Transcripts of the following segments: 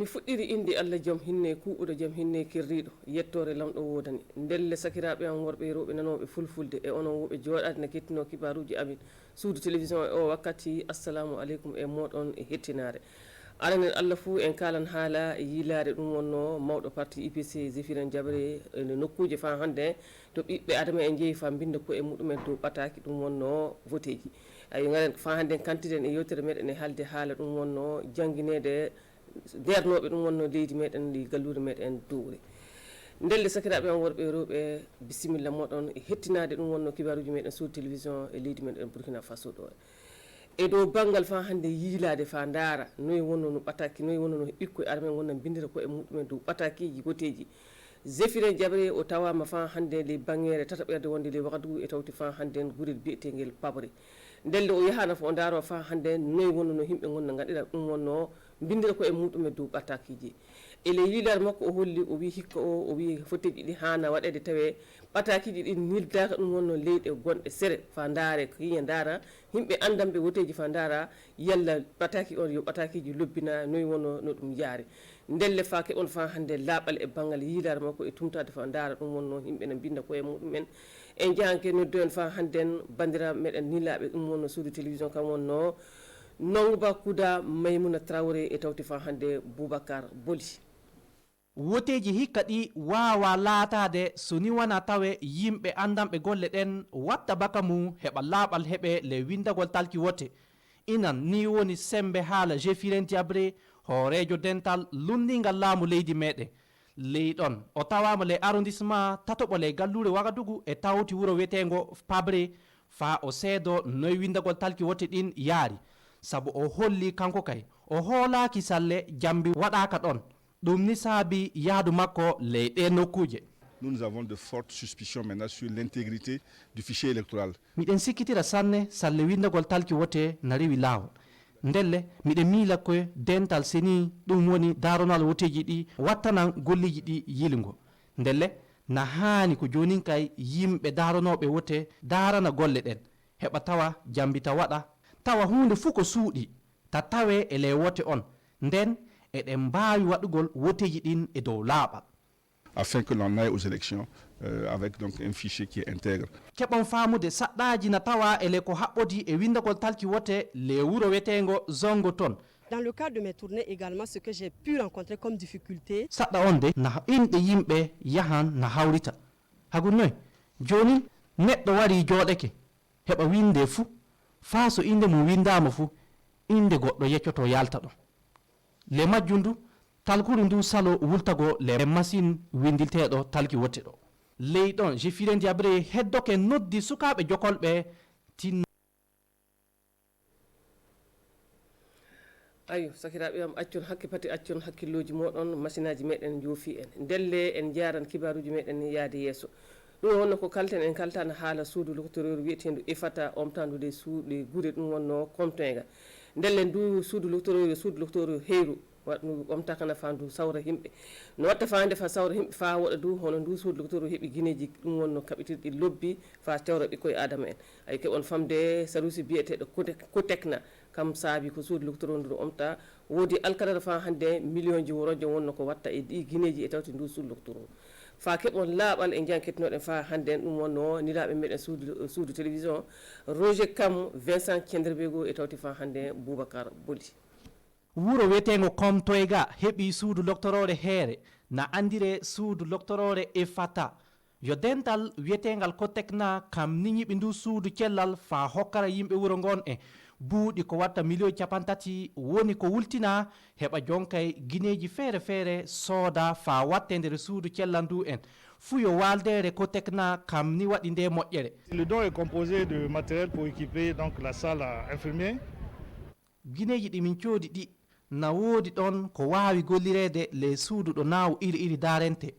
mi fuɗɗiri indi Allah joom hinne kuuɓuɗo joom hinne kirriɗo yettore lamɗo wodani ndelle sakiraɓe am worɓe e rewɓe nanoɓe fulfulde e onon woɓe jooɗade ne kettino kibaruji amin suudu télévision e o wakkati assalamu aleykum e moɗon e hettinare alanen Allah fou en kalan haala yiilade ɗum wonno mawɗo parti IPC Zéphirine Diabré ene nokkuje fa hande to ɓiɓɓe adama en jeeyi fa binda ko e muɗumen dow ɓataki ɗum wonno vote ji ay garen fa hande kantiden e yewtere meɗen e haalde haala ɗum wonno jangguinede dernoɓe ɗum wonno leydi meɗen ndi gallure meɗen Dowre ndelle sakiraɓe am worɓe e rewɓe bisimilla moɗon e hettinade ɗum wonno kibaruji meɗen sur télévision e leydi meɗen Burkina Faso ɗo e dow banggal fa hande yiilade fa daara noyi wonno no ɓataki noyi wonno no ɓikkoye adama en wonna bindira ko e muɗumen dow ɓatakiji goteji Zéphirine Diabré o tawama fa hande le banguere tataɓerde wonde le wakadu e tawti fa hande guurel biyeteguel Pabré ndelde o yahana fo o daaro fa hande noyi wonno no yimɓe gonna gaɗira ɗum wonno bindira ko e muɗumen dow ɓatakiji ele yiilade makko o holli o wi hikka o wi foteji ɗi hana waɗede tawe ɓatakiji ɗi nildaka ɗum wonno leyɗe gonɗe sere fa daare ko yiya daara yimɓe andamɓe woteji fa daara yalla ɓataki on yo ɓatakiji lobbina noyi wonno no ɗum yaari ndelle fa keɓon fa hande laaɓal e banggal yiilade makko e tumtade fa daara ɗum wonno yimɓe ne binda koye muɗumen en jahanke noddoen fa hannden bandiraɓe meɗen nilaɓe ɗum wonno suudu télévision kam wonno Nongba Kouda Maymouna Traoré e tawti fa hande Boubacar Boli woteji hikka ɗi wawa laatade so ni wona tawe yimɓe andamɓe golle ɗen watta baka mum heɓa laaɓal heɓe le windagol talki wote inan ni woni sembe haala Zéphirine Diabré hoorejo dental lundingal laamu leydi meɗen leyɗon o tawama le arrondissement tatoɓo le gallure Wagadugu e tawti wuro wiyetego Pabré fa o seedo noyi windagol talki wote ɗin yaari sabu o holli kanko kay o hoolaki salle jambi waɗaka ɗon ɗum ni saabi yaadu makko leyɗe nokkuje. Nous avons de fortes suspicions maintenant sur l'intégrité du fichier électoral. miɗen sikkitira sanne salle windagol talki wote na rewi laawol ndelle miɗen miila koye dental seni ɗum woni daronal woteji ɗi wattanan golliji ɗi yilgo ndelle na haani ko jonin kay yimɓe daronoɓe wote darana golle ɗen heɓa tawa jambita waɗa tawa hunde fuu ko suuɗi ta tawe e le wote on nden eɗen mbawi waɗugol woteji ɗin e dow laaɓal afin que l'on aille aux élections avec donc un fichier qui est intègre. keɓon faamude saɗɗaji na tawa ele ko haɓɓodi e windagol talki wote le wuro wetego zongo ton. Dans le cadre de mes tournées également, ce que j'ai pu rencontrer comme difficulté. saɗɗa on de na inɗe yimɓe yahan na hawrita hagu noy joni neɗɗo wari jooɗeke heɓa winde fuu faa so inde mum windama fuu inde goɗɗo yeccoto yalta ɗon le majju ndu talkuru ndu salo wultago le machine windilteɗo talki wotte ɗo leyɗon Zéphirine Diabré heddoke noddi sukaɓe jokolɓe tinno ayo sakiraɓe am accon hakke pati accon hakkilloji moɗon machine aji meɗen joofi en ndelle en jaran kibaruji meɗen yaade yesso ɗum wonno ko kalten en kaltano haala suudu lokotoreur wiyetedu EFATA omtandude suuɗe guure ɗum wonno comtega ndelle ndu suudu lokotoreur heyru waɗnu omtakana fa ndu sawra yimɓe no watta fa hande fa sawra yimɓe fa waɗa du hono ndu suudu lokotoreur heeɓi guineji ɗum wonno kaɓitirɗi lobbi fa cawra ɓikkoye adama en ay keɓon famde sarusi biyeteɗo kotekna kam saabi ko suudu lokotoreur ndu omta woodi alkalara fa hande million ji worojo wonno ko watta e ɗi guineji e tawti ndu suudu lokotoreur fa keɓon laaɓal e jan kettinoɗen fa hande en ɗum wonno niraɓe meɗen suudu télévision Roger Kam Vincent Kendrebego e tawti fa hande Boubacar Boli wuro wiyetego Komtoyga heɓi suudu loctorore heere na andire suudu loctorore EFATA yo dental wiyetegal Kotekna kam ni yiɓi ndu suudu cellal fa hokkara yimɓe wuro ngon e buuɗi ko watta million capantati woni ko wultina heɓa jonkay guineji feere feere sooda fa watte nder suudu cellal ndu en fuu yo waldere Kotekna kam ni waɗi nde moƴƴere. Le don est composé de matériel pour équiper donc la salle à infirmier. guineji ɗi min coodi ɗi na woodi ɗon ko wawi gollirede le suudu ɗo nawu iri darente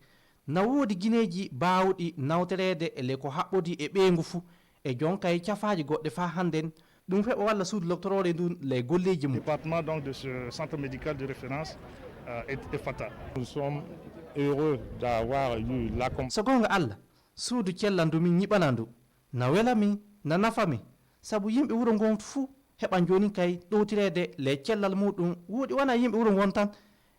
na woodi guineji bawɗi nawterede le ko haɓɓodi e ɓeyngu fuu e jonkay cafaji goɗɗe fa hannden ɗum feɓa walla suudu loctorore ndun le golleji mum. Département donc de ce centre médical de référence EFATA. Nous sommes heureux d'avoir eu l'accompagnement. so gonga Allah suudu cellal ndu min yiɓana ndu na welami na nafami sabu yimɓe wuro ngon fuu heɓan joni kay ɗowtirede le cellal muɗum woɗi wona yimɓe wuro ngon tan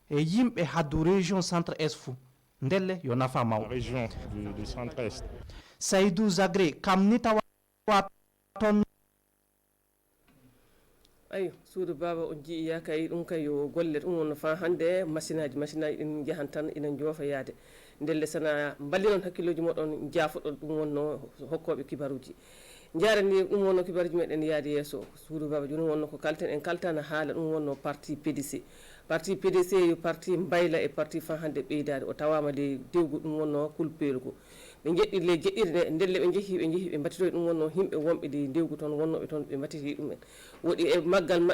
e yimɓe haddu région centre est fou ndelle yo nafa La maw région du centre-est. saydou zagré kam ni tawa ton ayo suudu baba on jiiya kay ɗum kay yo golle ɗum wonno fa hande machine aji ɗin jahan tan ina joofa yaade ndelle sana balli noon hakkilloji moɗon jaafoɗon ɗum wonno hokkoɓe kibaruji jarani ɗum wonno kibaruji meɗen yaade yesso suudu baba joni wonno ko kalten en kaltana haala ɗum wonno parti pdc yo parti mbayla e parti fa hande ɓeydade o tawama le dewgu ɗum wonno kulpelugo ɓe jeɗɗi le jeɗɗirde ndelle ɓe jeehi ɓe mbatitoy ɗum wonno himɓe wonɓe ɗi dewgu toon wonnoɓe toon ɓe mbatiti ɗumen woɗi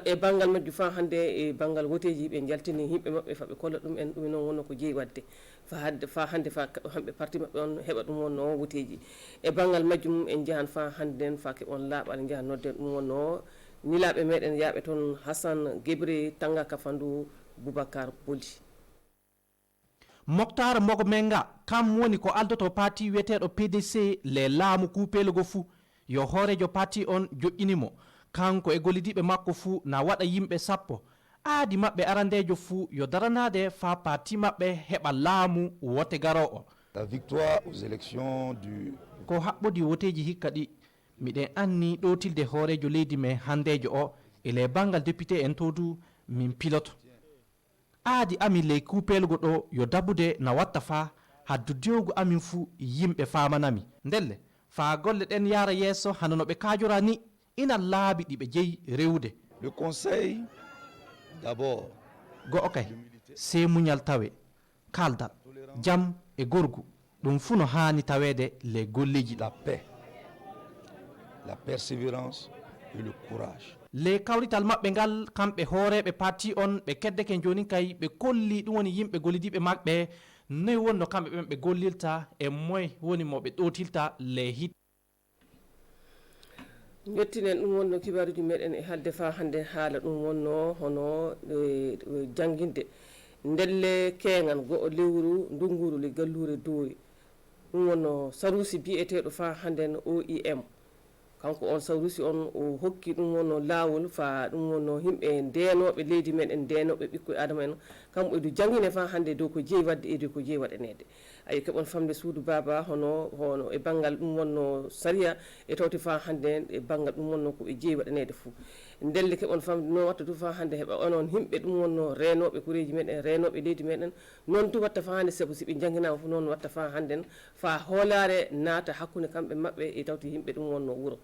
e banggal majju fa hande e banggal woteji ɓe jaltini himɓe mabɓe faɓe kolla ɗum en ɗum noon wonno ko jeeyi wadde fa hande hamɓe parti mabɓe on heɓa ɗum wonno woteji e banggal majjum en jahan fa hande fa keɓon laaɓal jahan nodden ɗum wonno nilaɓe meɗen yaaɓe toon Hassan Guébré Tanga Kafandu Boubacar Boli Mokhtar Mogo Menga kam woni ko aldoto parti wiyeteɗo PDC le laamu kupelugo fuu yo hoorejo parti on joƴƴinimo kanko e gollidiɓe makko fuu na waɗa yimɓe 10 aadi maɓɓe arandejo fuu yo daranade fa parti maɓɓe heɓa laamu wote garo o La victoire aux élections du ko haɓɓodi woteji hikka ɗi miɗen anni ɗotilde hoorejo leydi me handejo o e le bangal député en todu min pilote aadi amin ley kupelgo ɗo yo dabude na watta fa haddu dewgu amin fuu yimɓe famanami ndelle fa golle ɗen yara yesso hano no ɓe kajora ni ina laabi ɗiɓe jeeyi rewde le conseil d'abord go'o kay sey muñal tawe kaldal jam e gorgu ɗum fuu no hani tawede le golleji la paix, la persévérance et le courage. le kawrital maɓɓe ngal kamɓe hooreɓe parti on ɓe keddeke joni kay ɓe kolli ɗum woni yimɓe gollidiɓe maɓɓe noyi wonno kamɓe ɓen ɓe gollirta e moye woni mo ɓe ɗotilta le hit jettinen ɗum wonno kibaruji meɗen e halde fa hande haala ɗum wonno hono jangguinde ndelle keegan go lewru ndunguru le gallure doori ɗum wonno sarusi biyeteɗo fa handen OIM kanko on sawrusi on o hokki ɗum wonno laawol fa ɗum wonno himɓe ndenoɓe leydi men en ndenoɓe ɓikkoye adama en kamɓe edu jangguine fa hande dow ko jeeyi wadde e dow ko jeeyi waɗanede ayi keɓon famde suudu baba hono e banggal ɗum wonno saria e tawti fa hande e banggal ɗum wonno koɓe jeeyi waɗanede fou ndelle keɓon famde no watta du fa hande heɓa onon himɓe ɗum wonno renoɓe koreji meɗen renoɓe leydi meɗen noon du watta fa hande saabu siɓe jangguinama fo noon watta fa handen fa hoolare naata hakkude kamɓe mabɓe e tawti yimɓe ɗum wonno wuuro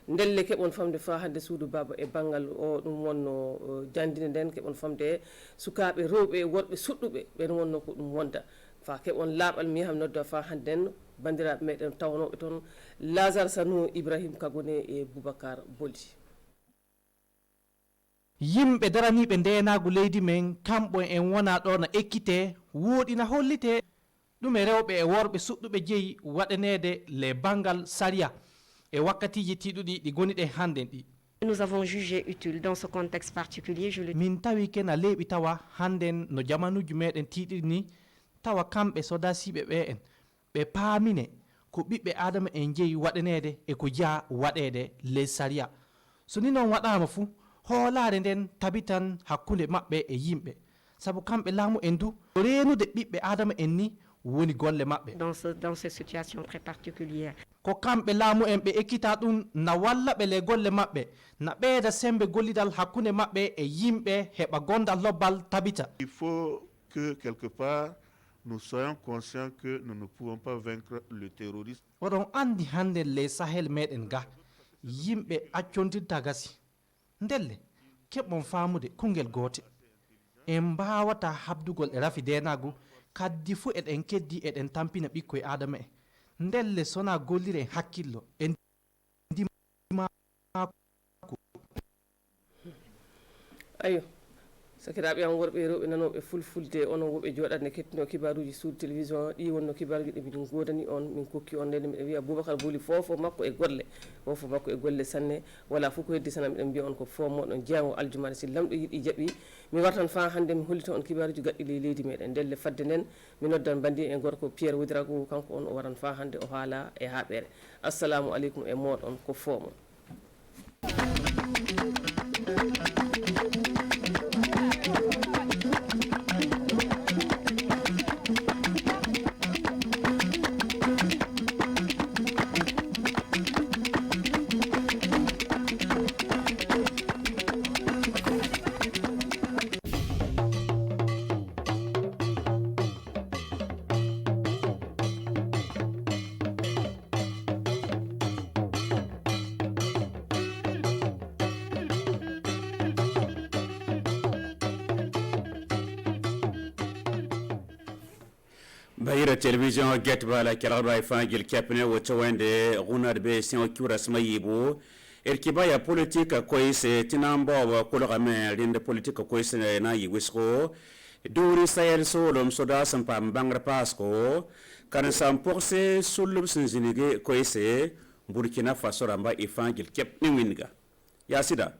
ndelle keɓon famde fa hande suudu baba e banggal o ɗum wonno jandine nden keɓon famde sukaɓe rewɓe worɓe suɗɗuɓe ɓen wonno ko ɗum wonda fa keɓon laaɓal mi yaham nodda fa hannden bandiraɓe meɗen tawnoɓe toon Lazare Sanou Ibrahima Kagone e Boubacar Boli yimɓe daraniɓe ndenagu leydi men kamɓo en wona ɗo na ekkite woɗina hollite ɗum e rewɓe e worɓe suɗɗuɓe jeeyi waɗanede le bangal saria e wakkatiji tiɗuɗi ɗi goniɗe hannden ɗi Nous avons jugé utile dans ce contexte particulier, je le dis. min tawi ken a leeɓi tawa hannden no jamanuji meɗen tiɗiɗi ni tawa kamɓe sodasiɓe ɓe en ɓe paamine ko ɓiɓɓe adama en jeeyi waɗanede e ko jeeya waɗede les saria so ni noon waɗama fuu hoolare nden tabitan hakkunde maɓɓe e yimɓe saabu kamɓe laamu en du renude ɓiɓɓe adama en ni woni golle maɓɓe Dans ces situations très particulières. ko kamɓe laamu en ɓe ekkita ɗum na walla ɓe le golle maɓɓe na ɓeyda sembe gollidal hakkunde maɓɓe e yimɓe heɓa gondal lobbal tabita Il faut que quelque part nous soyons conscients que nous ne pouvons pas vaincre le terrorisme. oɗon andi hande le sahel meɗen ga yimɓe accondirta gasi ndelle keɓon famude kungel goote en mbawata habdugol e rafi denagu kaddi fuu eɗen keddi eɗen tampina ɓikkoye adama en ndelle sona gollire en hakkillo en ayo sakiraɓe am worɓe e rewɓe nanoɓe fulfulde onon woɓe joɗatne kettino kibaruji suudu télévision ɗi wonno kibaruji ɗi miɗin godani on min kokki on ndende miɗen wiya Boubacar Boli fofo makko e golle fofo makko e golle sanne wala fof ko heddi sana miɗen mbiya on ko fo moɗon jeyango aljumane si lamɗo yiiɗi jaaɓi mi wartan fa hande mi hollita on kibaruji gaɗɗi le leydi meɗen ndelle fadde nden mi noddan bandi e gorko Pierre Woudrago kanko on o waran fa hande o haala e haɓere assalamu aleykum e moɗon ko fo mon bayira television get bala kelaba fangil kapne woto wende gunad be sin kura smayibo erkibaya politika koise tinambo wa kologame rinde politika koise na yiwisco duri sayel solom soda sampa bangra pasko kan sam porse sulub sinzinige koise Burkina Faso ramba ifangil kapne winga yasida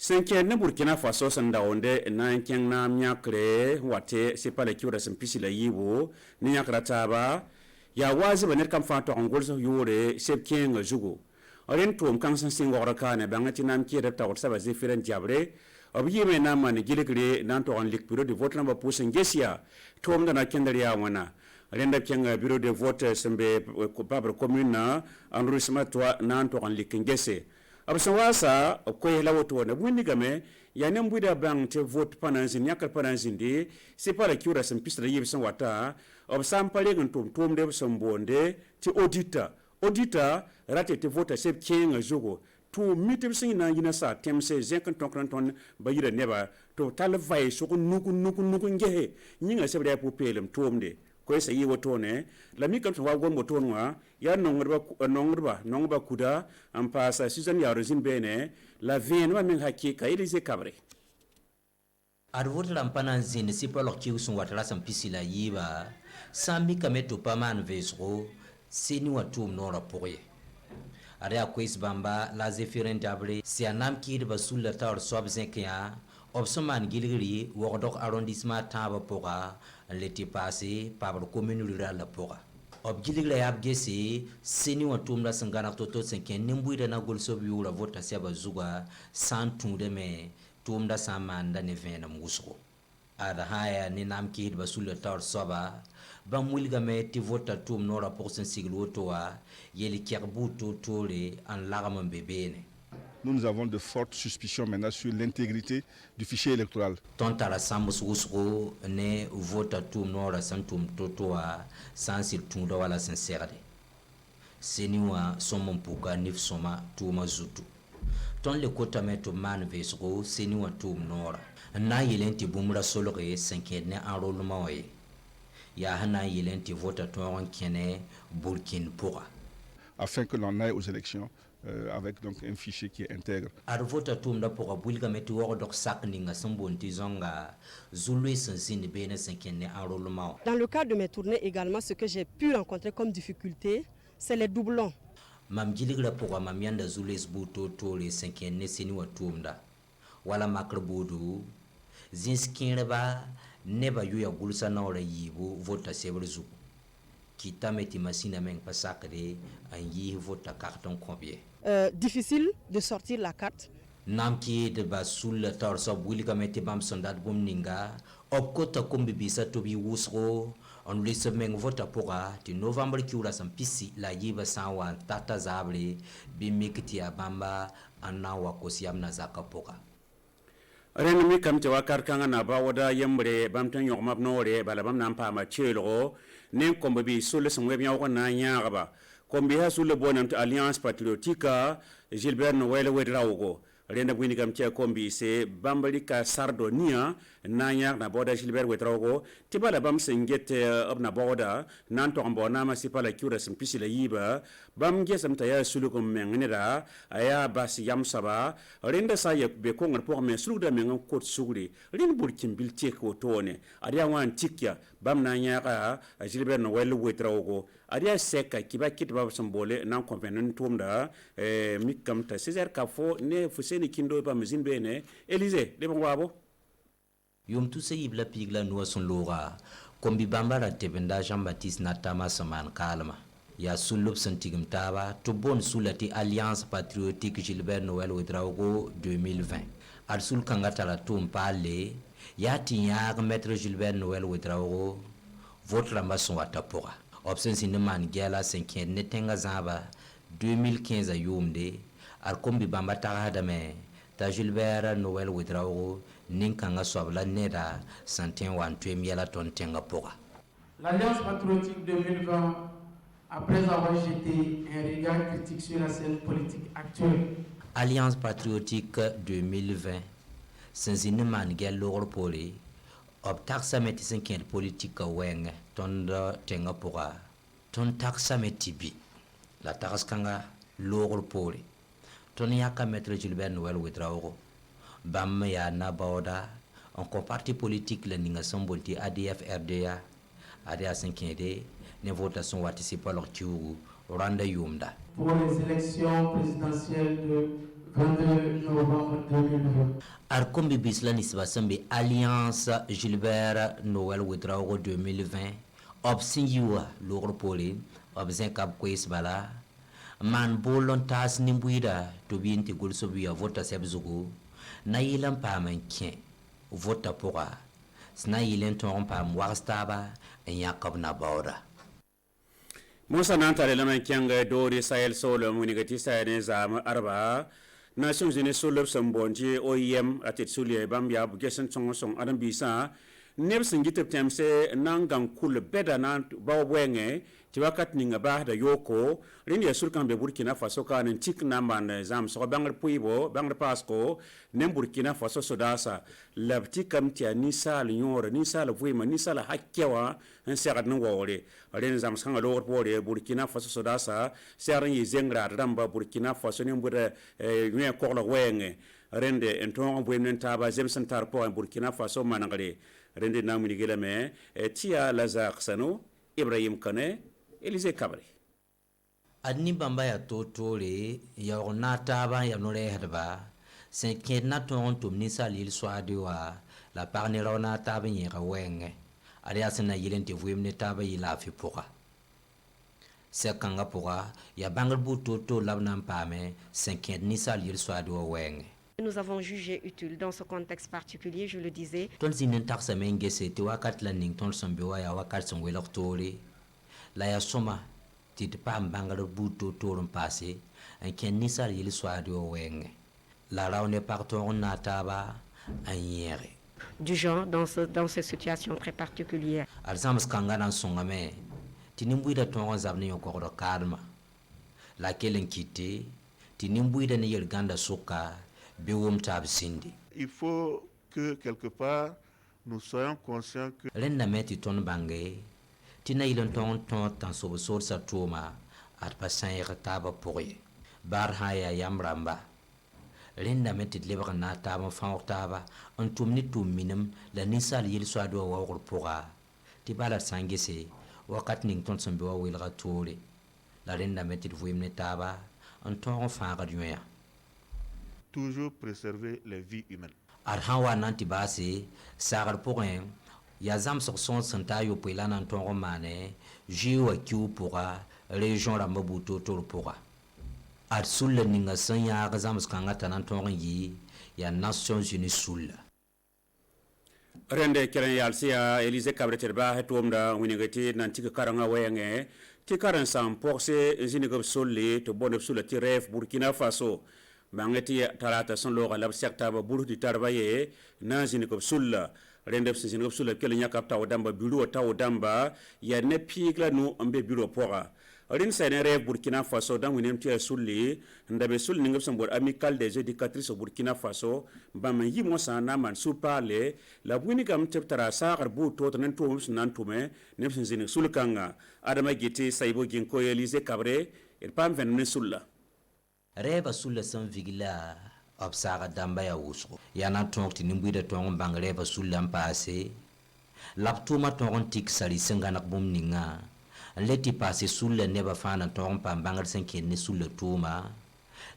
Senke ne Burkina Faso sanda onde na nkeng na myakre wate sepale kiura simpisila yibo ni nyakra taba ya wazi baner kam fato angolso yore sepkeng jugo oren tom kan san singora kana bangati nam ki repta wot saba zefiren diabre obiye na man giligre nan to on lik bureau de vote namba pusen gesia tom dana kendaria wana renda kenga bureau de vote sembe pabre commune na enregistrement to nan to on lik ngese absawasa ko la woto na bundi game ya nem buida bang te vote pananzin yakar pananzin de c'est pas la kiura sem pistra yibsan wata obsam pale ntum tum de sombonde ti audita rate te vote sep kenga jogo to mitem sin na yina sa temse zenkan tonkranton bayira neba to tal vai so nuku ngehe nyinga sebra po pelem tomde ko esa yi woto ne la mi kam to wa gon moto nwa ya nongba kuda ampa sa Susan ya rozin bene la vien wa min hakika Elise Kabre arvot lampana zin si palo ki usun watala sam pisila yiba sambi kameto paman vesro sini watum nora poye area quiz bamba la zefiren dabre si anam ki de basul la tar sob zinkia obsoman gilgiri wordok arrondissement taba poga leti passé par la commune rurale la poga ob gilgiri yab gesi sini watum la sangana toto senken nimbuida na golso biura vota siaba zuga santunde me tumda samanda ne vena musko ada haya ni nam ki de basul la tar soba ba mulga me ti vota tum no rapport sen siglo toa yeli kerbuto tole an lagam bebene. Nous avons de fortes suspicions maintenant sur l'intégrité du fichier électoral. Tontara sambus usgo ne vota tum no rasantum totoa sansil tunda wala sincérité. Seniwa somon puka nif soma tuma zutu. Ton le kota meto man vesgo seniwa tum nora. Na yelenti bumra solore senkene enrôlement oye. Ya hana yelenti vota toron kene Burkina Faso. Afin que l'on aille aux élections avec donc un fichier qui est intègre. Ar vota tumda pour bulga metu wordok sakninga sambonti zonga zulu sensine bene senkene enrôlement. Dans le cadre de mes tournées également, ce que j'ai pu rencontrer comme difficulté, c'est les doublons. Mam giligra pour mamianda zulu sbuto tole senkene seni watumda. Wala makrbudu zinskinreba neba yuya gulsa na ora yibu vota sebrezu kita meti masina meng pasakre an yi vota carton combien difficile de sortir la carte nam ki de basul tar so bulika meti bam sondat bum ninga opkota kombi bisa to bi wusro on lise meng vota poga ti novembre ki ura sam pisi la yiba sawa tata zabre bi mikti abamba anna wa kosiam na zakapoga ren mi kam te wakar kanga na ba wada yembre bam tan yogma nore bala bam nan pa ma chelo nen kombe bi sole sangwe bi yawo na nyaaba kombe ha sole bonam to alliance patriotique Gilbert Noël Wedraogo renda bwini kam te kombi se bambali ka sardonia na nyaak na boda Gilbert Wedraogo tibala bam sengete na boda nan to mbona ma sipala kiura simpisi la yiba bam gesam ta ya sulu ko mengnera aya bas yam saba renda sa ye be ko ngar po me sulu da mengan ko sugri rin burkin bilti ko tone ariya wan tikya bam na nyaaka Gilbert Noël Wedraogo ariya seka kiba kitba sambole nan konvenon tumda mikam ta César Kafo ne fuseni kindo ba mezin bene Elise de bangwabo yom tu se yibla pigla nuwa son lora kombi bambara tebenda Jean-Baptiste Natama saman kalma ya sulub santigim taba to bon sulati Alliance Patriotique Gilbert Noël Wedraogo 2020 ar sul kangata la tum pale ya tinya maître Gilbert Noël Wedraogo votre ambassade watapora option sineman gela 5 netenga zaba 2015 ayumde ar kombi bamba tagadame ta Gilbert Noël Wedraogo ninkanga swabla neda santin wan miela ton tenga poga. L'Alliance Patriotique 2020, après avoir jeté un regard critique sur la scène politique actuelle. Alliance Patriotique 2020, sans une man gel poli, ob taxame ti sen ken politique wenge tonda tenga pora ton taxame tibi la tax kanga logor poli ton yaka maître Gilbert Noël Ouedraogo bam ya na bawda en parti politique le ninga sombolti ADF RDA ADA 5D ne votation participe leur kiou randa yumda pour les élections présidentielles de 22 novembre 2020. Arkombi bisla nisbasambi Alliance Gilbert Noël Ouedraogo 2020 obsingiwa logor poli obzen kap kwes bala man bolon tas nimbuida to binti gulsobi ya vota sebzugo na yilan paman kien vota pora sna yilen ton pam warstaba en yakab na bawda Musa Nantale Laman Kyanga Dori Sahel Solo Munigati Sahel Zama Arba Nations Unies Solo Sambonji OIM Atit Sulia Bambia Bugesan Song Adam Bisa Nebsen Gitip Temse Nangang Kul Beda Nan Bawenge Tiwakat Ninga Bahda Yoko Rindia Sulkan Be Burkina Faso Kan and Tik Naman Zam So Bangar Puibo Bangar Pasco Nem Burkina Faso Sodasa Labtikam Tia Nisa Lignor Nisa La Vuima Nisa La Hakkewa and Sagat Nowore Ren Zam Sanga Lord Bore Burkina Faso Sodasa Sarin Zengra Ramba Burkina Faso Nimbura Nia Kola Wenge Rende and Tong Women Taba Zemson Tarpo and Burkina Faso Managare Rende Naminigilame Tia Lazak Sano Ibrahim Kane Elise Kabri adni bamba ya totole ya onata ba ya nore hadba sen kenna ton tumnisa lil swadiwa la parnera onata ba yera wenge ari asena yilente vuimne taba yila fi poka se kanga poka ya bangal bu toto labnan pame sen kenna lil swadiwa wenge. Nous avons jugé utile dans ce contexte particulier, je le disais. Ton zinen taxa mengese te wakat la ning ton sombewa ya wakat son welok tole la ya soma ti de pam bangal buto torum passé en ken nisal yel soadi o wenge la rawne parton na taba en yere du genre dans ces situations très particulières. Alzam skangana songame ti nimbuida ton zabne yo ko do kalma la kelen kité ti nimbuida ne yel ganda suka bewum tab sindi. Il faut que quelque part nous soyons conscients que lenna meti ton bangé tina ilon ton tan so sor sa tuma at pasan ya taba pourri bar haya yamramba lenna meti lebra na taba fa taba antum ni tum minam la nisal yel so do wa wor pourra ti bala sangese wakat ning ton sombe wa wel ratole la lenna meti vuimne taba anton fa gadioya toujours préserver les vies humaines. Arhawa nanti basi sagar pourrin ya zam sur son santayo pela nan ton romane jiwa kiu pourra région la mabuto tol pourra ar sul ninga sanya ga zam skanga tanan ton yi ya Nations Unies sul Rende Keren Yalsia Elise Kabreter Ba Hetomda Winigati Nantika Karanga Wenge Tikaran Sam Porse Zinigab Soli to Bonab Sula Tiref Burkina Faso Mangeti Tarata Son Lora Lab Sektaba Burti Tarbaye Nazinikob Sulla Rendep Zinikob Sulla Kelenya Kapta Odamba Bulu Taodamba Ya Nepigla no Ambe Bureau Pora Rin Senere Burkina Faso dans une tia Sulli Ndabe Sul Ningab Sambor amical des éducatrices au Burkina Faso Bam Yimosa Naman Supale La Winikam Teptara Sar Bu Totan Toms Nantume Nepsin Zinik Sulkanga Adama Giti Saibo Ginko Elise Cabre et Pam Ven Sulla reba sulla san vigila obsaga damba ya usro yana tonti nimbuida tong bang reba sulla mpase laptuma tong tik sali sengana bum ninga leti pase sulla neba fana tong pam bangal senke ni sulla tuma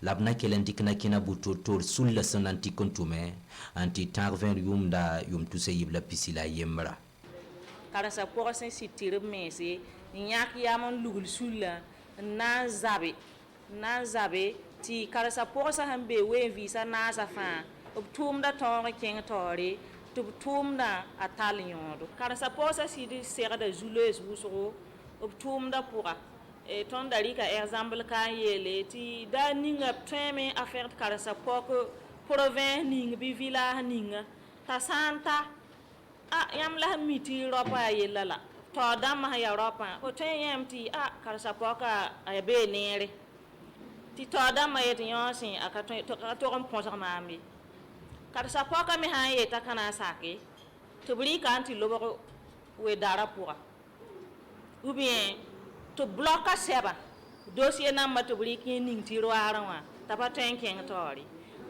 labna kelen dikna kina buto tor sulla san antikontume anti tarven yumda yum tuse yibla pisila yemra kala sa ko sen sitir mesi nyak yamon lugul sulla na zabe ti karasa posa hambe we visa na sa fa obtumda ton king tori to tumda atalyon karasa posa si di sera de juleuse wuso obtumda pura e ton dali ka exemple ka yele ti da ninga treme affaire karasa poko provin ning bi villa ninga ta santa yam la miti ropa yelala to dam ha ya ropa o ten yam ti karasa poka be nere ti toda ma yeti yonsi aka to kon ponsa mami kada sa poka mi han yeta kana sake to bri kan ti lobo we dara pour ou bien to bloquer seba dossier na ma to bri kin ning ti roara wa ta pa ten ken tori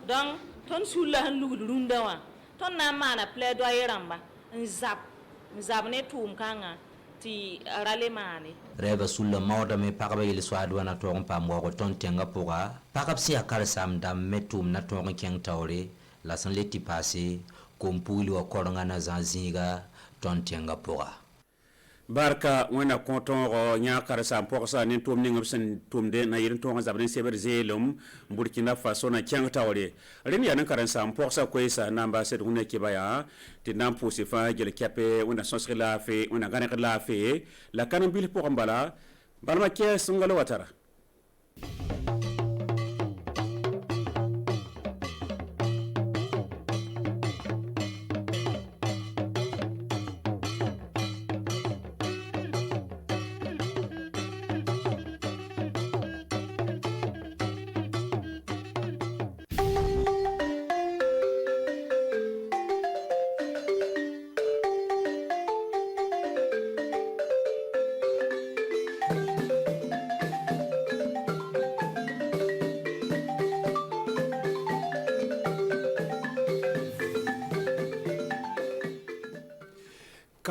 donc ton sulla han lu runda wa ton na mana plaidoyer ramba nzab ne tum kanga ti rale mani reba sulla mawda me pagaba yele swadwa na to pa mo ko ton tenga poga pagab si akal sam dam metum na to ken tawre la san leti passé kompuli wa koronga na zanziga ton tenga poga barka wena konton ro nya karsa poksa ni tum ni ngabsen tumde na yirin to zabrin seber zelum burkina faso na kyang tawre rin ya nan karansa poksa ko isa namba set hunne ke baya ti nam pusi fa gel kape wena sonsri la fe wena gane la fe la kanan bil pokambala balma ke sungalo watara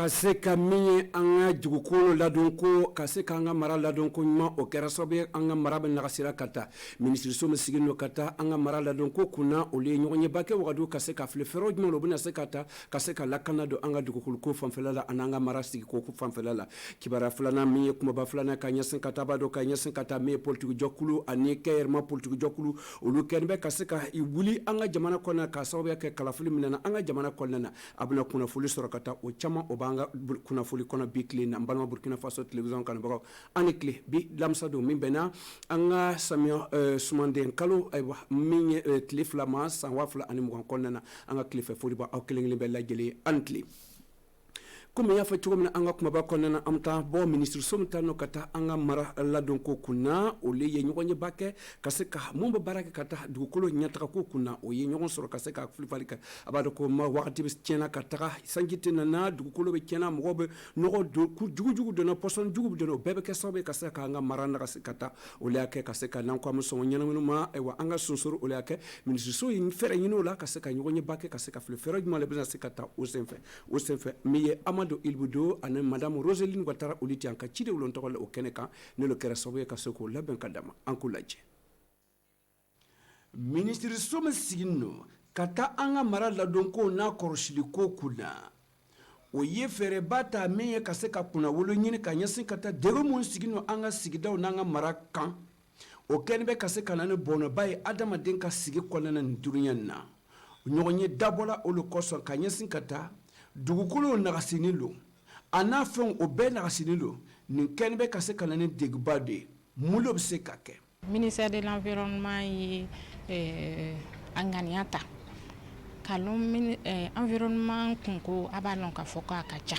ka se ka min ye an ka dugukolo ladon ko ka se ka an ka mara ladon ko ɲuman o kɛra sababu ye an ka mara bɛ nagasira ka taa minisiriso min sigilen don ka taa an ka mara ladon ko kunna olu ye ɲɔgɔn ɲɛba kɛ wagadu ka se ka fili fɛɛrɛw jumɛn u bɛna se ka taa ka se ka lakana don an ka dugukolo ko fanfɛla la ani an ka mara sigi ko fanfɛla la kibaruya filanan min ye kumaba filanan ka ɲɛsin ka taa b'a dɔn ka ɲɛsin ka taa min ye politiki jɔkulu ani kɛyɛrɛma politiki jɔkulu olu kɛlen bɛ ka se ka wuli an ka jamana kɔnɔna ka sababuya kɛ kalafili min nana an ka jamana kɔnɔna na a bɛna kunnafoli sɔrɔ ka taa o caman o b'an ka kunnafoli kɔnɔ bi tile na n balima burkina faso television kanubagaw ani tile bi lamisa don min bɛnna an ka samiya sumanden kalo ayiwa min ye tile fila ma san 2020 kɔnɔna na an ka tilefɛ foli b'a aw kelen kelen bɛɛ lajɛlen ani tile komi y'a fɔ cogo min na an ka kumaba kɔnɔna na an bɛ taa bɔ minisiriso min taa nɔ ka taa an ka mara ladon ko kunna olu ye ɲɔgɔn ɲɛba kɛ ka se ka mun bɛ baara kɛ ka taa dugukolo ɲɛtaga ko kunna o ye ɲɔgɔn sɔrɔ ka se ka filifali kɛ a b'a dɔn ko wagati bɛ tiɲɛna ka taga sanji tɛ nana dugukolo bɛ tiɲɛna mɔgɔw bɛ nɔgɔ don jugujugu donna pɔsɔn jugu bɛ donna o bɛɛ bɛ kɛ sababu ye ka se ka an ka mara nagasi ka taa olu y'a kɛ ka se ka n'an ko an bɛ sɔn ɲɛnaminɛ ma ayiwa an ka sonsoro olu y'a kɛ minisiriso ye fɛɛrɛ ɲini o la ka se ka ɲɔgɔn ɲɛba kɛ ka se ka fili fɛɛrɛ jumɛn de bɛna se ka taa o senfɛ min ye Amadu Ilbudo ani madame Roseline Ouattara olu ti an ka ci de wolon tɔgɔ la o kɛnɛ kan ne lo kɛra sababu ye ka se k'o labɛn ka dama an k'o lajɛ minisiriso min sigin no ka taa an ka mara ladonko n'a kɔrɔsili ko kunna o ye fɛɛrɛba ta min ye ka se ka kunnawolo ɲini ka ɲɛsin ka taa dege mun sigin no an ka sigidaw n'an ka mara kan o kɛlen bɛ ka se ka na ni bɔnɛba ye adamaden ka sigi kɔnɔna nin dunuya in na ɲɔgɔn ye dabɔla olu kɔsɔn ka ɲɛsin ka taa dugukolo nagasinin lo a n'a fɛnw o bɛɛ nagasinin lo nin kɛlen bɛ ka se ka na ni deguba de ye mun lo bɛ se ka kɛ ministère de l'environnement ye a ŋaniya ta ka lɔn environnement kunko a b'a lɔn k'a fɔ ko a ka ca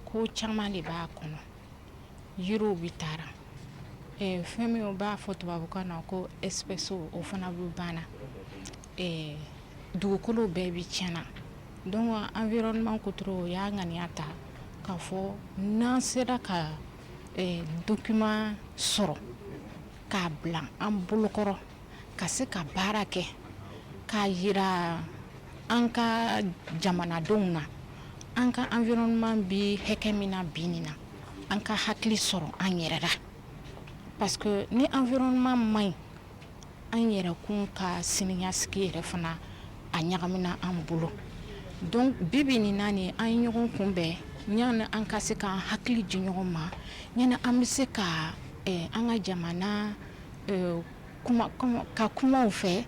ko caman de b'a kɔnɔ yiriw bi taara fɛn min o b'a fɔ tubabukan na ko espèce o fana bɛ banna dugukolo bɛɛ bi tiɲɛna donc environnement kuturo y'a ŋaniya ta k'a fɔ n'an sera ka document sɔrɔ k'a bila an bolokɔrɔ ka se ka baara kɛ k'a yira an ka jamanadenw na an ka environnement bi hakɛ min na bi nin na an ka hakili sɔrɔ an yɛrɛ la parce que ni environnement man ɲi an yɛrɛ kun ka siniɲasigi yɛrɛ fana a ɲagamina an bolo donc bibi nin na ni an ye ɲɔgɔn kunbɛn ɲani an ka se k'an hakili di ɲɔgɔn ma ɲani an bɛ se ka an ka jamana ka kumaw fɛ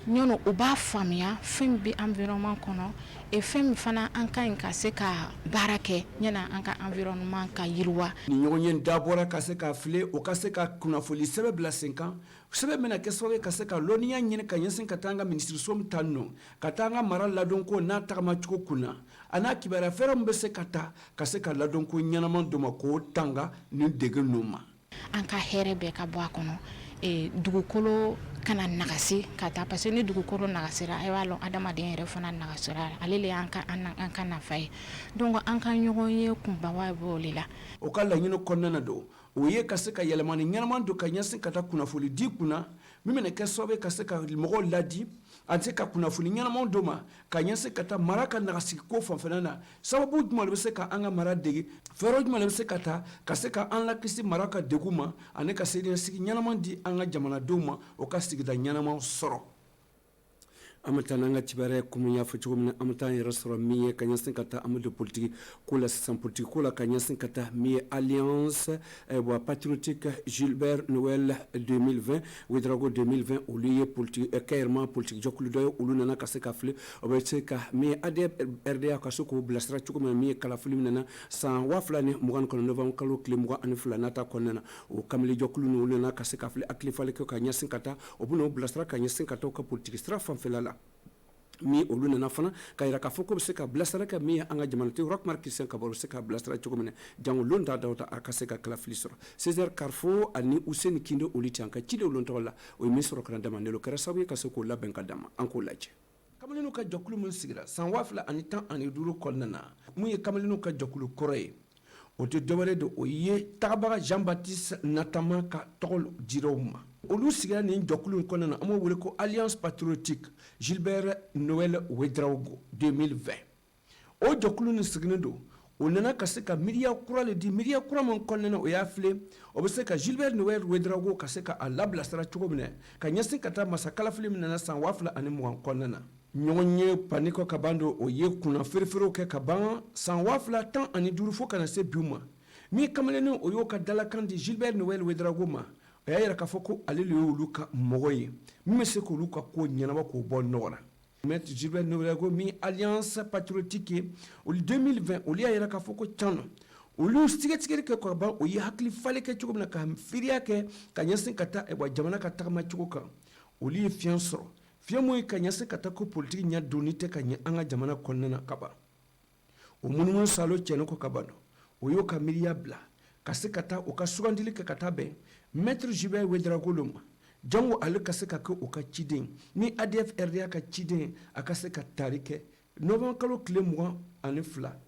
ɲani u b'a faamuya fɛn min bɛ environnement kɔnɔ fɛn min fana an ka ɲi ka se ka baara kɛ ɲani an ka environnement ka yiriwa ni ɲɔgɔn ye dabɔra ka se ka file o ka se ka kunnafoli sɛbɛn bila sen kan sɛbɛn bɛna kɛ sababu ye ka se ka lɔnniya ɲini ka ɲɛsin ka taa an ka minisiriso min ta nɔ ka taa an ka mara ladonko n'a tagamacogo kunna a n'a kibaruya fɛɛrɛ min bɛ se ka taa ka se ka ladonko ɲɛnama dɔ ma k'o tanga ni dege ninnu ma an ka hɛrɛ bɛɛ ka bɔ a kɔnɔ dugukolo kana nagasi ka taa parce que ni dugukolo nagasira a b'a lɔn adamaden yɛrɛ fana nagasira ale le y'an ka nafa ye donc an ka ɲɔgɔn ye kunbawa b'o le la o ka laɲini kɔnɔna don o ye ka se ka yɛlɛmani ɲɛnaman don ka ɲɛsin ka taa kunnafoni di kunna min bɛna kɛ sababu ka se ka mɔgɔw ladi a se ka kunnafoni ɲɛnaman d'o ma ka ɲɛsin ka taa mara ka nagasigi ko fanfɛla na sababu jumɛn de bɛ se ka an ka mara dege fɛɛrɛ jumɛn de bɛ se ka taa ka se ka an lakisi mara ka degun ma ani ka siniɲɛsigi ɲɛnaman di an ka jamanadenw ma o ka sigida ɲɛnaman sɔrɔ an bɛ taa n'an ka kibaruya komi n y'a fɔ cogo min na an bɛ taa an yɛrɛ sɔrɔ min ye ka ɲɛsin ka taa an bɛ don politiki ko la sisan politiki ko la ka ɲɛsin ka taa min ye alliance patriotique Gilbert Noël 2020 Ouedraogo 2020 olu ye kɛyɛrɛma politiki jɛkulu dɔ ye olu nana ka se ka fili o bɛ se ka min ye ADF RDA ka se k'o bilasira cogo min na min ye kalafili min nana san 2029 novembre kalo tile 22 nata kɔnɔna na o kamalen jɛkulu ni olu nana ka se ka fili hakili falen kɛ ka ɲɛsin ka taa o bɛ n'o bilasira ka ɲɛsin ka taa o ka politiki sira fanfɛla la mi olu nana fana ka yira k'a fɔ ko bɛ se ka bilasira kɛ min ye an ka jamanaden Roch-Marc Christian Kabore bɛ se ka bilasira cogo min na jango lon t'a da o ta a ka se ka kalafili sɔrɔ César Carrefour ani Useni Kinde olu tɛ an ka cidenw lon tɔgɔ la o ye min sɔrɔ kana dama ne lo kɛra sababu ye ka se k'o labɛn ka dama an k'o lajɛ kamalenninw ka jɛkulu min sigira san 2015 kɔnɔna na mun ye kamalenninw ka jɛkulu kɔrɔ ye o tɛ dɔwɛrɛ de o ye tagabaga Jean-Baptiste Natama ka tɔgɔ diraw ma olu sigira nin jɛkulu in kɔnɔna na an b'o wele ko Alliance Patriotique Gilbert Noël Ouedraogo 2020 o jɛkulu nin sigilen don o nana ka se ka miiriya kura le di miiriya kura min kɔnɔna na o y'a filɛ o bɛ se ka Gilbert Noël Ouedraogo ka se ka a labilasira cogo min na ka ɲɛsin ka taa masa kalafili min nana san 2020 kɔnɔna na ɲɔgɔn ye paniko ka ban don o ye kunna feerefeerew kɛ ka ban san 2015 fo kana se bi ma min kamalennin o y'o ka dalakan di Gilbert Noël Ouedraogo ma o y'a yira k'a fɔ ko ale le y'olu ka mɔgɔ ye min bɛ se k'olu ka ko ɲɛnabɔ k'o bɔ nɔgɔ la Maître Gilbert Noël Ouedraogo min Alliance Patriotique ye olu 2020 olu y'a yira k'a fɔ ko can olu sigatigɛli kɛ ka ban o ye hakili falen kɛ cogo min na ka firiya kɛ ka ɲɛsin ka taa jamana ka tagama cogo kan olu ye fiɲɛ sɔrɔ fiɲɛ mun ye ka ɲɛsin ka taa ko politiki ɲɛ donni tɛ ka ɲɛ an ka jamana kɔnɔna na ka ban o munumunu salo cɛnni kɔ ka ban o y'o ka miiriya bila ka se ka taa o ka sugandili kɛ ka taa bɛn Maître Gilbert Ouedraogo ma jango ale ka se ka kɛ o ka ciden ni ADF RDA ka ciden a ka se ka tari kɛ novembre kalo tile 22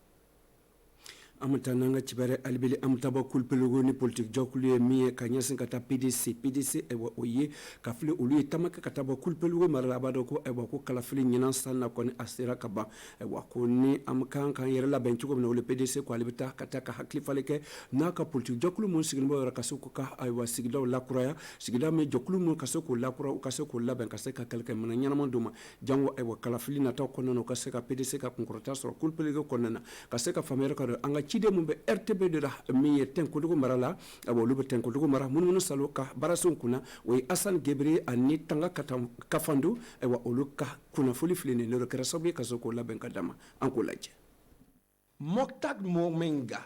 an bɛ taa n'an ka kibaruya alibeli an bɛ taa bɔ kulpelugu ni politiki jɛkulu ye min ye ka ɲɛsin ka taa PDC o ye ka fili olu ye taama kɛ ka taa bɔ kulpelugu mara la a b'a dɔn ko ko kalafili ɲinan san na kɔni a sera ka ban ko ni an kan k'an yɛrɛ labɛn cogo min na olu PDC ko ale bɛ taa ka taa ka hakili falen kɛ n'a ka politiki jɛkulu mun sigilen bɛ yɔrɔ ka se k'u ka sigidaw lakuraya sigida min jɛkulu mun ka se k'o lakura u ka se k'o labɛn ka se ka kɛlɛkɛminɛn ɲɛnaman d'u ma jango kalafili nataw kɔnɔna na u ka se ka PDC ka kunkɔrɔta sɔrɔ kulpelugu kɔnɔna na ka se ka faamuyali ka don an ka ciden mun bɛ RTB de la min ye Tɛnkodugu mara la olu bɛ Tɛnkodugu mara munumunu salo ka baarasenw kunna o ye Assane Gebere ani Tanga Kafandu olu ka kunnafoni filɛ nin ye n'o kɛra sababu ye ka se k'o labɛn ka d'a ma an k'o lajɛ Mokhtar Momenga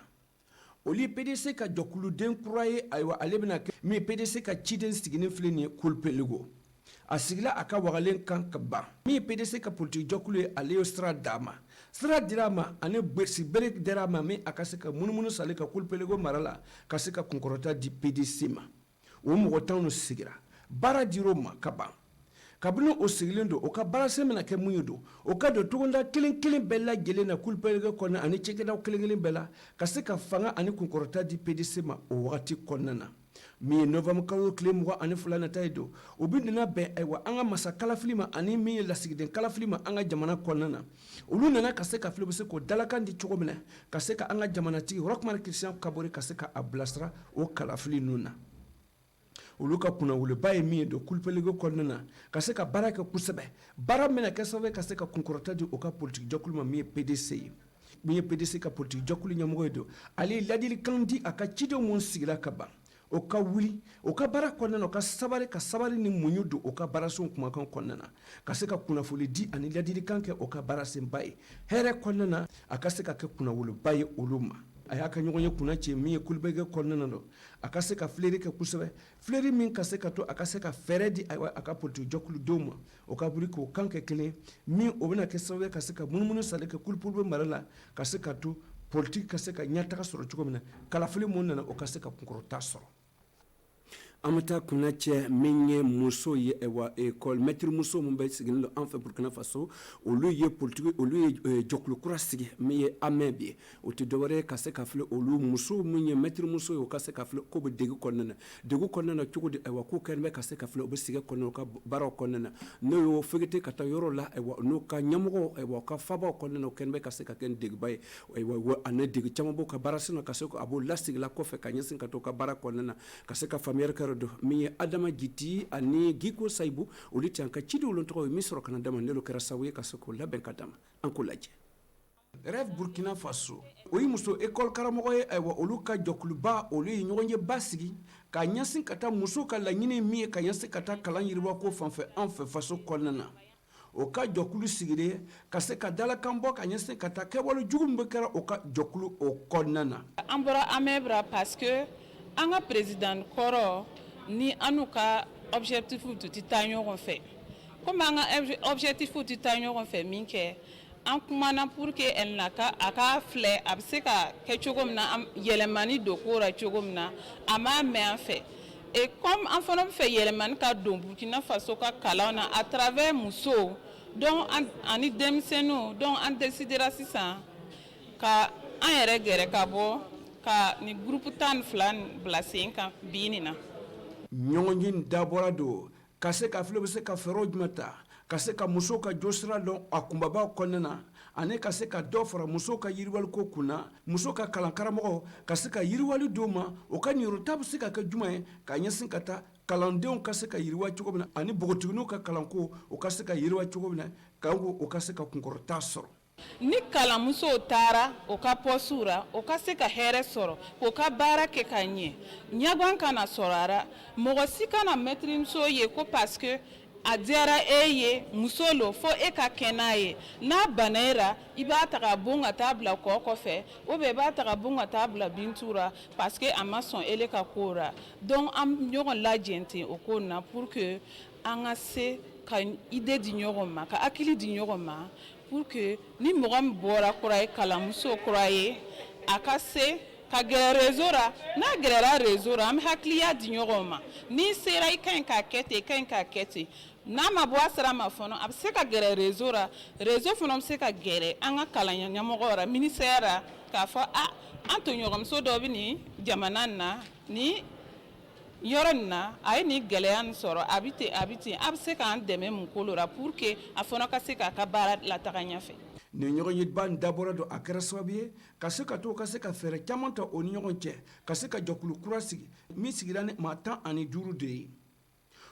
olu ye PDC ka jɛkuluden kura ye ale bɛna kɛ min ye PDC ka ciden siginen filɛ nin ye kulpelugu a sigila a ka wagalen kan ka ban min ye PDC ka politiki jɛkulu ye ale ye sira d'a ma sira dira a ma ani bere dira a ma min a ka se ka munumunu sale ka kulpelugu mara la ka se ka kunkɔrɔta di PDC ma o mɔgɔ tan sigira baara dir'o ma ka ban kabini o sigilen don o ka baarasen bɛna kɛ mun ye don o ka don togoda kelen kelen bɛɛ lajɛlen na kulpelugu kɔnɔna ani cɛkɛdaw kelen kelen bɛɛ la ka se ka fanga ani kunkɔrɔta di PDC ma o wagati kɔnɔna na min ye novembre kalo tile 22 nata ye don o bɛ nana bɛn an ka masa kalafili ma ani min ye lasigiden kalafili ma an ka jamana kɔnɔna na olu nana ka se ka fili bɛ se k'o dalakan di cogo min na ka se ka an ka jamanatigi Roch-Marc Christian Kabore ka se ka a bilasira o kalafili ninnu na olu ka kunnawoloba ye min ye don kulpelugu kɔnɔna na ka se ka baara kɛ kosɛbɛ baara min na kɛ sababu ye ka se ka kunkɔrɔta di o ka politiki jɛkulu ma min ye PDC ye min ye PDC ka politiki jɛkulu ɲɛmɔgɔ ye don ale ye ladilikan di a ka cidenw mun sigira ka ban o ka wuli o ka baara kɔnɔna na o ka sabari ni muɲu don o ka baarasenw kumakan kɔnɔna na ka se ka kunnafoni di ani ladilikan kɛ o ka baarasenba ye hɛrɛ kɔnɔna na a ka se ka kɛ kunnawoloba ye olu ma a y'a ka ɲɔgɔn ye kunna cɛ min ye kulpelugu kɔnɔna na a ka se ka fileri kɛ kosɛbɛ fileri min ka se ka to a ka se ka fɛɛrɛ di a ka politiki jɛkuludenw ma o ka wuli k'o kan kɛ kelen min o bɛna kɛ sababu ye ka se ka munumunu sale kɛ kulpelugu mara la ka se ka to politiki ka se ka ɲɛtaga sɔrɔ cogo min na kalafili mun nana o ka se ka kunkɔrɔta sɔrɔ amata kuna cɛ min ye muso ye école maître muso mun bɛ sigilen don an fɛ Burkina Faso olu ye politique olu ye jɔkulu kura sigi min ye AMEB ye o tɛ dɔwɛrɛ ka se ka filɛ olu muso min ye maître muso ye o ka se ka filɛ ko bɛ degu kɔnɔna na degu kɔnɔna na cogo di ko kɛlen bɛ ka se ka filɛ o bɛ sigi kɔnɔna ka baaraw kɔnɔna na n'o y'o fɛgɛte ka taa yɔrɔ la n'o ka ɲɛmɔgɔ ka fabaw kɔnɔna na o kɛlen bɛ ka se ka kɛ deguba ye ani degu caman b'o ka baara sinɔ ka se a b'o lasigila kɔfɛ ka ɲɛsin ka to ka baara kɔnɔna na ka se ka faamuyali kɛ do min ye Adama Jiti ani Giko Sayibu olu tɛ an ka cidenw olu tɔgɔ ye min sɔrɔ kana dama n'olu kɛra sababu ye ka se k'o labɛn ka dama an k'o lajɛ. Rêve Burkina Faso o ye muso école karamɔgɔ ye olu ka jɔkuluba olu ye ɲɔgɔn ye ba sigi ka ɲɛsin ka taa muso ka laɲini min ye ka ɲɛsin ka taa kalan yiriwa ko fanfɛ an fɛ faso kɔnɔna na o ka jɔkulu sigilen ka se ka dalakan bɔ ka ɲɛsin ka taa kɛwale jugu min bɛ kɛra o ka jɔkulu o kɔnɔna na. An bɔra AMEB parce que an ka président kɔrɔ ni an n'u ka objectif tɛ taa ɲɔgɔn fɛ komi an ka objectif tɛ taa ɲɔgɔn fɛ min kɛ an kumana pour que elle n'a ka a ka filɛ a bɛ se ka kɛ cogo min na yɛlɛmani don ko la cogo min na a m'a mɛn an fɛ et comme an fana bɛ fɛ yɛlɛmani ka don Burkina Faso ka kalan na à travers musow donc ani denmisɛnninw donc an décidera sisan ka an yɛrɛ gɛrɛ ka bɔ ka ni groupe 12 bila sen kan bi nin na. ɲɔgɔnye dabɔra don ka se ka filɛ bɛ se ka fɛɛrɛw jumɛn ta ka se ka muso ka jɔsira dɔn a kunbabaw kɔnɔna na ani ka se ka dɔ fara muso ka yiriwali ko kunna muso ka kalan karamɔgɔ ka se ka yiriwali d'o ma o ka niyɔrɔta bɛ se ka kɛ jumɛn ye ka ɲɛsin ka taa kalandenw ka se ka yiriwa cogo min na ani npogotigininw ka kalanko o ka se ka yiriwa cogo min na kanko o ka se ka kunkɔrɔta sɔrɔ. Ni kalamuso taara o ka poste ra o ka se ka hɛrɛ sɔrɔ k'o ka baara kɛ ka ɲɛ ɲɛgɔn kana sɔrɔ a ra mɔgɔ si kana maître muso ye ko parce que a diyara e ye muso lo fo e ka kɛ n'a ye n'a bana e ra i b'a ta ka bon ka taa bila kɔ kɔfɛ ou bien i b'a ta ka bon ka taa bila bintu ra parce que a ma sɔn ele ka ko ra donc an ɲɔgɔn lajɛ ten o ko na pour que an ka se ka idée di ɲɔgɔn ma ka hakili di ɲɔgɔn ma pour que ni mɔgɔ min bɔra kura ye kalamuso kura ye a ka se ka gɛrɛ réseau ra n'a gɛrɛra réseau ra an bɛ hakiliya di ɲɔgɔn ma n'i sera i ka ɲi k'a kɛ ten i ka ɲi k'a kɛ ten n'a ma bɔ a sira ma fana a bɛ se ka gɛrɛ réseau ra réseau fana bɛ se ka gɛrɛ an ka kalan ɲɛmɔgɔ ra ministère ra k'a fɔ an toɲɔgɔnmuso dɔ bɛ nin jamana in na ni yɔrɔ nin na a ye nin gɛlɛya nin sɔrɔ a bɛ ten a bɛ ten a bɛ se k'an dɛmɛ mun kolo ra pour que a fana ka se k'a ka baara lataga ɲɛfɛ. nin ɲɔgɔn ye ba dabɔra don a kɛra sababu ye ka se ka to ka se ka fɛɛrɛ caman ta o ni ɲɔgɔn cɛ ka se ka jɛkulu kura sigi min sigira ni maa 15 de ye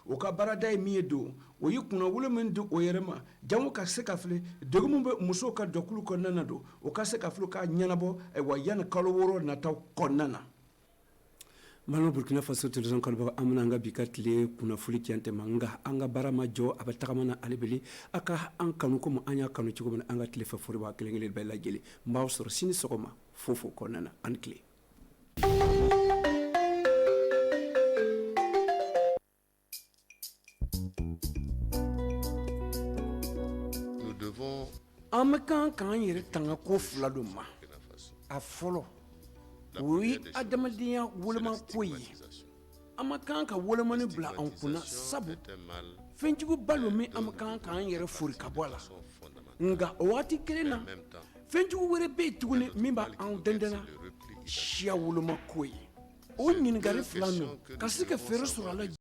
o ka baarada ye min ye don o ye kunnawolo min di o yɛrɛ ma jango ka se ka filɛ degun min bɛ musow ka jɛkulu kɔnɔna na don o ka se ka filɛ k'a ɲɛnabɔ wa yanni kalo 6 nataw kɔnɔna na. Malama Burkina Faso television kanubaga an bɛna an ka bi ka tile kunnafoli cɛntɛ ma nka an ka baara ma jɔ a bɛ tagama na ale bele a ka an kanu komi an y'a kanu cogo min na an ka tile fɛ fori b'a kelen kelen bɛɛ lajɛlen n b'aw sɔrɔ sini sɔgɔma fofo kɔnɔna na ani tile. An bɛ kan k'an yɛrɛ tanga ko fila don ma a fɔlɔ o ye adamadenya woloma ko ye an ma kan ka wolomani bila an kunna sabu fɛnjuguba lo min an ma kan k'an yɛrɛ fori ka bɔ a la nka o waati kelen na fɛnjugu wɛrɛ bɛ yen tuguni min b'an dɛndɛnna siya woloma ko ye o ɲininkali fila ninnu ka se ka fɛɛrɛ sɔrɔ a la